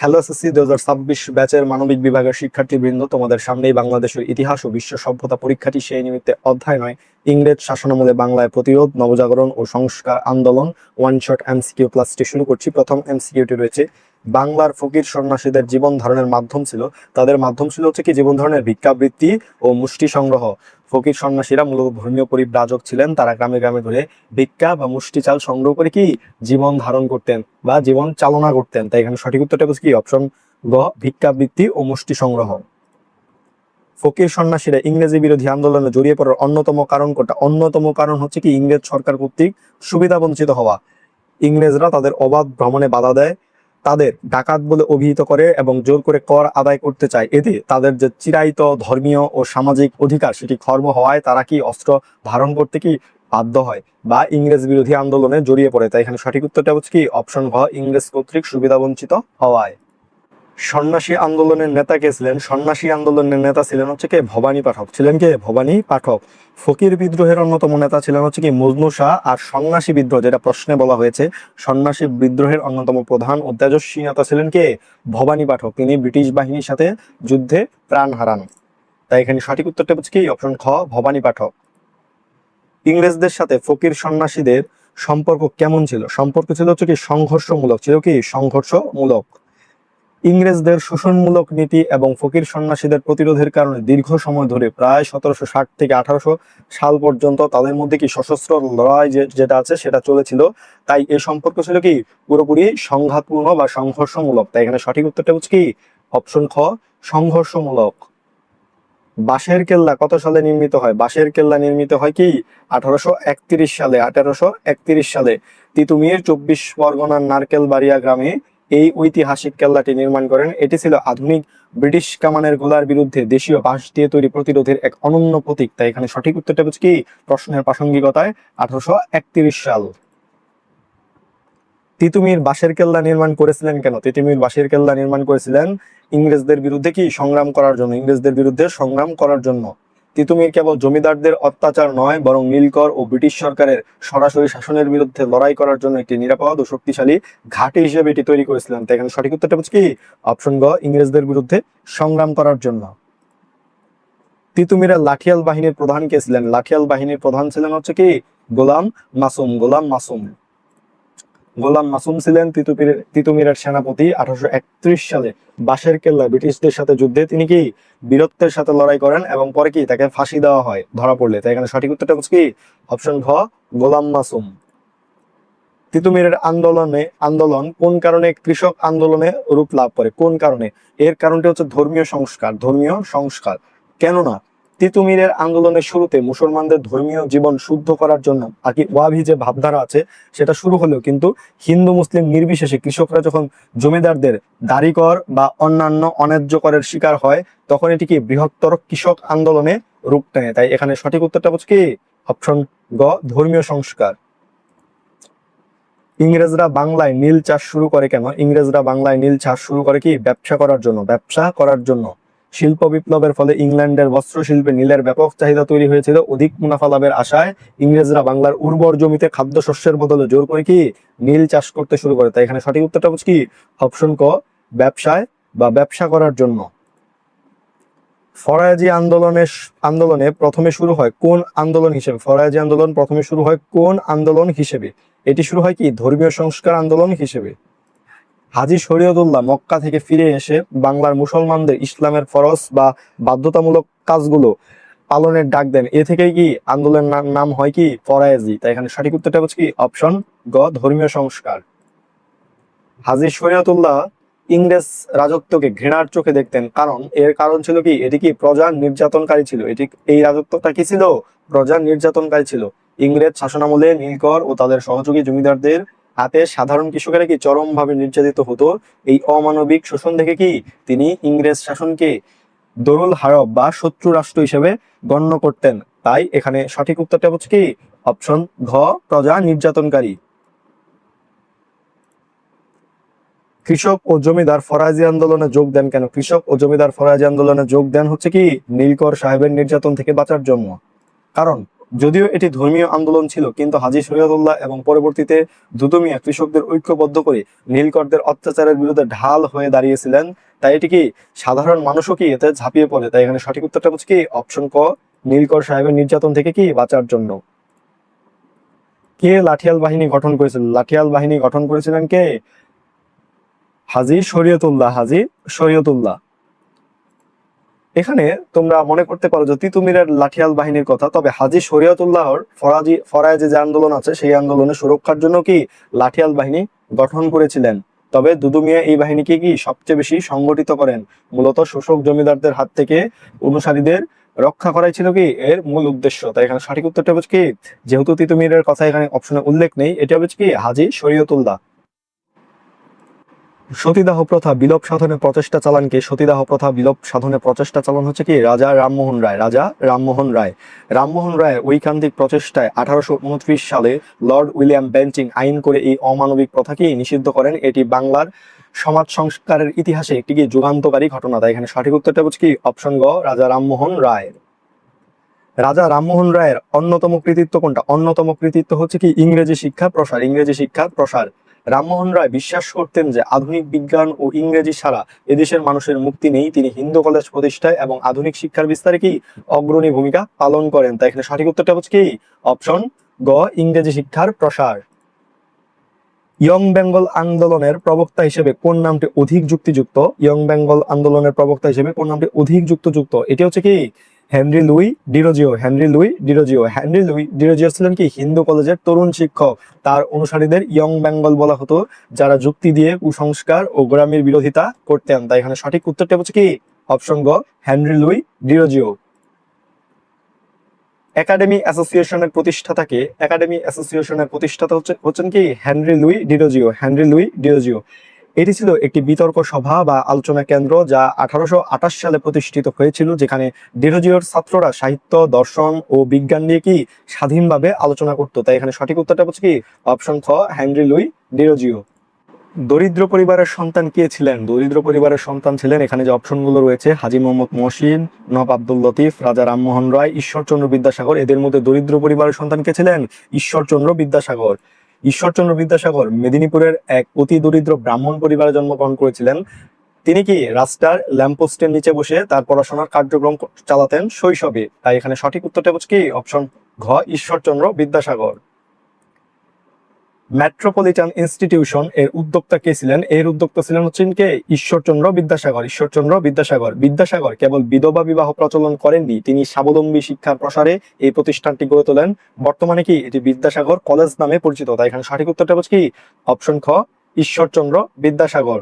Hello SSC 2026 ব্যাচের মানবিক বিভাগের শিক্ষার্থীবৃন্দ, তোমাদের সামনেই বাংলাদেশের ইতিহাস ও বিশ্ব সভ্যতা পরীক্ষাটি সেই নিমিত্তে অধ্যায় নয়, ইংরেজ শাসনামলে বাংলায় প্রতিরোধ, নবজাগরণ ও সংস্কার আন্দোলন ওয়ান শট এমসিকিউ ক্লাসটি শুরু করছি। প্রথম এমসিকিউটি রয়েছে, বাংলার ফকির সন্ন্যাসীদের জীবন ধারণের মাধ্যম ছিল, তাদের মাধ্যম ছিল হচ্ছে কি জীবন ধারণের ভিক্ষাবৃত্তি ও মুষ্টি সংগ্রহ। ফকির সন্ন্যাসীরা মূলত ধর্মীয় পরিব্রাজক ছিলেন, তারা গ্রামে গ্রামে ঘুরে ভিক্ষা বা মুষ্টি চাল সংগ্রহ করে কি জীবন ধারণ করতেন বা জীবন চালনা করতেন। তাই এখানে সঠিক উত্তরটা হচ্ছে কি অপশন গ, ভিক্ষাবৃত্তি ও মুষ্টি সংগ্রহ। ফকির সন্ন্যাসীরা ইংরেজি বিরোধী আন্দোলনে জড়িয়ে পড়ার অন্যতম কারণ কোনটা? অন্যতম কারণ হচ্ছে কি ইংরেজ সরকার কর্তৃক সুবিধা বঞ্চিত হওয়া। ইংরেজরা তাদের অবাধ ভ্রমণে বাধা দেয়, তাদের ডাকাত বলে অভিহিত করে এবং জোর করে কর আদায় করতে চায়। এতে তাদের যে চিরায়ত ধর্মীয় ও সামাজিক অধিকার সেটি খর্ব হওয়ায় তারা কি অস্ত্র ধারণ করতে কি বাধ্য হয় বা ইংরেজ বিরোধী আন্দোলনে জড়িয়ে পড়ে। তাই এখানে সঠিক উত্তরটা হচ্ছে কি অপশন ঘ, ইংরেজ কর্তৃক সুবিধা বঞ্চিত হওয়ায়। সন্ন্যাসী আন্দোলনের নেতা কে ছিলেন? সন্ন্যাসী আন্দোলনের নেতা ছিলেন হচ্ছে কে ভবানী পাঠক। ছিলেন কে? ভবানী পাঠক। ফকির বিদ্রোহের অন্যতম নেতা ছিলেন হচ্ছে কি মজনু শাহ। আর সন্ন্যাসী বিদ্রোহ যেটা প্রশ্নে বলা হয়েছে, সন্ন্যাসী বিদ্রোহের অন্যতম প্রধান ও তেজস্বী নেতা ছিলেন কে? ভবানী পাঠক। তিনি ব্রিটিশ বাহিনীর সাথে যুদ্ধে প্রাণ হারান। তাই এখানে সঠিক উত্তরটা হচ্ছে কি অপশন খ, ভবানী পাঠক। ইংরেজদের সাথে ফকির সন্ন্যাসীদের সম্পর্ক কেমন ছিল? সম্পর্ক ছিল হচ্ছে কি সংঘর্ষমূলক। ছিল কি সংঘর্ষমূলক। ইংরেজদের শোষণমূলক নীতি এবং ফকির সন্ন্যাসীদের প্রতিরোধের কারণে দীর্ঘ সময় ধরে প্রায় 1760 থেকে 1800 সাল পর্যন্ত তাদের মধ্যে কি সশস্ত্র লড়াই যেটা আছে সেটা চলেছিল। তাই এই সম্পর্ক ছিল কি পুরোপুরি সংঘাতপূর্ণ বা সংঘর্ষমূলক। তাই এখানে সঠিক উত্তরটা হচ্ছে কি অপশন খ, সংঘর্ষমূলক। বাঁশের কেল্লা কত সালে নির্মিত হয়? বাঁশের কেল্লা নির্মিত হয় কি 1831 সালে। 1831 সালে তিতুমির 24 পরগনার নারকেলবাড়িয়া গ্রামে এই ঐতিহাসিক কেল্লাটি নির্মাণ করেন। এটি ছিল আধুনিক ব্রিটিশ কামানের গোলার বিরুদ্ধে দেশীয় বাঁশ দিয়ে তৈরি প্রতিরোধের এক অনন্য প্রতীক। তাই এখানে সঠিক উত্তরটা হচ্ছে কি প্রশ্নের প্রাসঙ্গিকতায় 1831 সাল। তিতুমির বাঁশের কেল্লা নির্মাণ করেছিলেন কেন? তিতুমির বাঁশের কেল্লা নির্মাণ করেছিলেন ইংরেজদের বিরুদ্ধে কি সংগ্রাম করার জন্য। ইংরেজদের বিরুদ্ধে সংগ্রাম করার জন্য। তিতুমির কেবল জমিদারদের অত্যাচার নয়, বরং নীলকর ও ব্রিটিশ সরকারের সরাসরি শাসনের বিরুদ্ধে লড়াই করার জন্য একটি নিরাপদ ও শক্তিশালী ঘাঁটি হিসেবে এটি তৈরি করেছিলেন। তাই এখানে সঠিক উত্তরটা হচ্ছে কি অপশন গ, ইংরেজদের বিরুদ্ধে সংগ্রাম করার জন্য। তিতুমিরের লাঠিয়াল বাহিনীর প্রধান কে ছিলেন? লাঠিয়াল বাহিনীর প্রধান ছিলেন হচ্ছে কি গোলাম মাসুম। গোলাম মাসুম। গোলাম মাসুম ছিলেন তিতুমিরের সেনাপতি। 1831 সালে বাঁশের কেল্লা ব্রিটিশদের সাথে যুদ্ধে তিনি কি বীরত্বের সাথে লড়াই করেন এবং পরে কি তাকে ফাঁসি দেওয়া হয় ধরা পড়লে। তাই এখানে সঠিক উত্তরটা হচ্ছে কি অপশন ঘ, গোলাম মাসুম। তিতুমিরের আন্দোলন কোন কারণে কৃষক আন্দোলনে রূপ লাভ করে? কোন কারণে? এর কারণটি হচ্ছে ধর্মীয় সংস্কার। ধর্মীয় সংস্কার। কেননা তিতুমিরের আন্দোলনের শুরুতে মুসলমানদের ধর্মীয় জীবন শুদ্ধ করার জন্য আর কি ওয়াহাবি যে ভাবধারা আছে সেটা শুরু হলেও কিন্তু হিন্দু মুসলিম নির্বিশেষে কৃষকরা যখন জমিদারদের দাড়ি কর বা অন্যান্য অন্যায্য করের শিকার হয়, তখন এটি কি বৃহত্তর কৃষক আন্দোলনে রূপ নেয়। তাই এখানে সঠিক উত্তরটা হচ্ছে কি অপশন গ, ধর্মীয় সংস্কার। ইংরেজরা বাংলায় নীল চাষ শুরু করে কেন? ইংরেজরা বাংলায় নীল চাষ শুরু করে কি ব্যবসা করার জন্য। ব্যবসা করার জন্য। শিল্প বিপ্লবের ফলে ইংল্যান্ডের বস্ত্র শিল্পে নীলের ব্যাপক চাহিদা তৈরি হয়েছিল। অধিক মুনাফা লাভের আশায় ইংরেজরা বাংলার উর্বর জমিতে খাদ্যশস্যের বদলে জোর করে কি নীল চাষ করতে শুরু করে। তাই এখানে সঠিক উত্তরটা হচ্ছে কি অপশন ক, ব্যবসায় বা ব্যবসা করার জন্য। ফরাজি আন্দোলনে প্রথমে শুরু হয় কোন আন্দোলন হিসেবে? ফরাজি আন্দোলন প্রথমে শুরু হয় কোন আন্দোলন হিসেবে? এটি শুরু হয় কি ধর্মীয় সংস্কার আন্দোলন হিসেবে। হাজী শরীয়তুল্লাহ মক্কা থেকে ফিরে এসে বাংলার মুসলমানদের ইসলামের ফরজ বা বাধ্যতামূলক কাজগুলো পালনের ডাক দেন। এ থেকেই কি আন্দোলনের নাম হয় কি ফরাজি। তাই এখানে সঠিক উত্তরটা হচ্ছে কি অপশন গ, ধর্মীয় সংস্কার। হাজী শরীয়তুল্লাহ ইংরেজ রাজত্বকে ঘৃণার চোখে দেখতেন, এর কারণ ছিল কি এটি কি প্রজা নির্যাতনকারী ছিল। এই রাজত্বটা কি ছিল? প্রজা নির্যাতনকারী ছিল। ইংরেজ শাসনামলে নীলকর ও তাদের সহযোগী জমিদারদের হাতে সাধারণ কৃষকেরা কি চরমভাবে নির্যাতিত হতো। এই অমানবিক শোষণ দেখে কি তিনি ইংরেজ শাসনকে দরুল হারব বা শত্রু রাষ্ট্র হিসেবে গণ্য করতেন। তাই এখানে সঠিক উত্তরটা হচ্ছে কি অপশন ঘ, প্রজা নির্যাতনকারী। কৃষক ও জমিদার ফরাজি আন্দোলনে যোগ দেন কেন? কৃষক ও জমিদার ফরাজি আন্দোলনে যোগ দেন হচ্ছে কি নীলকর সাহেবের নির্যাতন থেকে বাঁচার জন্য। কারণ যদিও এটি ধর্মীয় আন্দোলন ছিল, কিন্তু হাজী শরীয়তুল্লাহ এবং পরবর্তীতে দুদু মিয়া কৃষকদের ঐক্যবদ্ধ করে নীলকরদের অত্যাচারের বিরুদ্ধে ঢাল হয়ে দাঁড়িয়েছিলেন। তাই এটি কি সাধারণ মানুষও কি এতে ঝাঁপিয়ে পড়ে। তাই এখানে সঠিক উত্তরটা হচ্ছে কি অপশন ক, নীলকর সাহেবের নির্যাতন থেকে কি বাঁচার জন্য। কে লাঠিয়াল বাহিনী গঠন করেছিলেন? লাঠিয়াল বাহিনী গঠন করেছিলেন কে? হাজী শরীয়তুল্লাহ, হাজী শরীয়তুল্লাহ। এখানে তোমরা মনে করতে পারো যে তিতুমিরের লাঠিয়াল বাহিনীর কথা, তবে হাজী শরীয়তুল্লাহর ফরাজি যে আন্দোলন আছে সেই আন্দোলনে সুরক্ষার জন্য কি লাঠিয়াল বাহিনী গঠন করেছিলেন। তবে দুদু মিয়া এই বাহিনীকে কি সবচেয়ে বেশি সংগঠিত করেন। মূলত শোষক জমিদারদের হাত থেকে অনুসারীদের রক্ষা করাই ছিল কি এর মূল উদ্দেশ্য। তাই এখানে সঠিক উত্তরটা হচ্ছে কি, যেহেতু তিতুমিরের কথা এখানে অপশনে উল্লেখ নেই, এটা হচ্ছে কি হাজী শরীয়তুল্লাহ। সতীদাহ প্রথা বিলোপ সাধনের প্রচেষ্টা চালান কে? সতীদাহ প্রথা বিলোপ সাধনের প্রচেষ্টা চালান হচ্ছে কি রাজা রামমোহন রায়। রাজা রামমোহন রায়। রামমোহন রায়ের ঐকান্তিক প্রচেষ্টায় 1829 সালে লর্ড উইলিয়াম বেন্টিং আইন করে এই অমানবিক প্রথাকে নিষিদ্ধ করেন। এটি বাংলার সমাজ সংস্কারের ইতিহাসে একটি কি যুগান্তকারী ঘটনা। তাই এখানে সঠিক উত্তরটা হচ্ছে কি অপশন গ, রাজা রামমোহন রায়। রাজা রামমোহন রায়ের অন্যতম কৃতিত্ব কোনটা? অন্যতম কৃতিত্ব হচ্ছে কি ইংরেজি শিক্ষা প্রসার। ইংরেজি শিক্ষা প্রসার। রামমোহন রায় বিশ্বাস করতেন যে আধুনিক বিজ্ঞান ও ইংরেজি ছাড়া এদেশের মানুষের মুক্তি নেই। তিনি হিন্দু কলেজ প্রতিষ্ঠায় এবং আধুনিক শিক্ষার বিস্তারে কি অগ্রণী ভূমিকা পালন করেন। তাই এখানে সঠিক উত্তরটা হচ্ছে কি অপশন গ, ইংরেজি শিক্ষার প্রসার। ইয়ং বেঙ্গল আন্দোলনের প্রবক্তা হিসেবে কোন নামটি অধিক যুক্তিযুক্ত? ইয়ং বেঙ্গল আন্দোলনের প্রবক্তা হিসেবে কোন নামটি অধিক যুক্ত? এটি হচ্ছে কি Henry Louis Derozio. Henry Louis Derozio. Henry Louis Derozio ছিলেন কি হিন্দু কলেজের তরুণ শিক্ষক। তার অনুসারীদের ইয়ং বেঙ্গল বলা হতো, যারা যুক্তি দিয়ে কুসংস্কার ও গোড়ামির বিরোধিতা করতেন। তাই এখানে সঠিক উত্তরটা হচ্ছে কি অপশন গ, হেনরি লুই ডিরোজিও। একাডেমি অ্যাসোসিয়েশনের প্রতিষ্ঠাতাকে? একাডেমি অ্যাসোসিয়েশনের প্রতিষ্ঠাতা হচ্ছেন কি Henry Louis Derozio. Henry Louis Derozio. এটি ছিল একটি বিতর্ক সভা বা আলোচনা কেন্দ্র যা 1828 সালে প্রতিষ্ঠিত হয়েছিল, যেখানে ডিরোজিওর ছাত্ররা সাহিত্য, দর্শন ও বিজ্ঞান নিয়ে কি স্বাধীনভাবে আলোচনা করত। তাই এখানে সঠিক উত্তরটা হচ্ছে কি অপশন খ, হেনরি লুই ডিরোজিও। দরিদ্র পরিবারের সন্তান কে ছিলেন? দরিদ্র পরিবারের সন্তান ছিলেন, এখানে যে অপশনগুলো রয়েছে, হাজী মোহাম্মদ মহসিন, নবাব আব্দুল লতিফ, রাজা রামমোহন রায়, ঈশ্বরচন্দ্র বিদ্যাসাগর। এদের মধ্যে দরিদ্র পরিবারের সন্তান কে ছিলেন? ঈশ্বরচন্দ্র বিদ্যাসাগর। ঈশ্বরচন্দ্র বিদ্যাসাগর মেদিনীপুরের এক অতি দরিদ্র ব্রাহ্মণ পরিবারে জন্মগ্রহণ করেছিলেন। তিনি কি রাস্তার ল্যাম্পপোস্টের নিচে বসে তার পড়াশোনার কার্যক্রম চালাতেন শৈশবে। তাই এখানে সঠিক উত্তরটা হচ্ছে কি অপশন ঘ, ঈশ্বরচন্দ্র বিদ্যাসাগর। মেট্রোপলিটন ইনস্টিটিউশন এর উদ্যোক্তা কে ছিলেন? এর উদ্যোক্তা ছিলেন হচ্ছেন কে ঈশ্বরচন্দ্র বিদ্যাসাগর। ঈশ্বরচন্দ্র বিদ্যাসাগর। বিদ্যাসাগর কেবল বিধবা বিবাহ প্রচলন করেননি, তিনি স্বাবলম্বী শিক্ষার প্রসারে এই প্রতিষ্ঠানটি গড়ে তোলেন। বর্তমানে কি এটি বিদ্যাসাগর কলেজ নামে পরিচিত। তাই এখানে সঠিক উত্তরটা হচ্ছে কি অপশন খ, ঈশ্বরচন্দ্র বিদ্যাসাগর।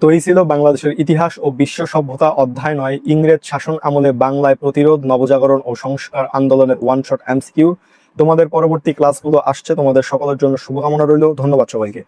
তো এই ছিল বাংলাদেশের ইতিহাস ও বিশ্ব সভ্যতা অধ্যায় 9, ইংরেজ শাসন আমলে বাংলায় প্রতিরোধ, নবজাগরণ ও সংস্কার আন্দোলনের ওয়ান শট এমসিকিউ। তোমাদের পরবর্তী ক্লাসগুলো আসছে, তোমাদের সকলের জন্য শুভকামনা রইল। ধন্যবাদ সবাইকে।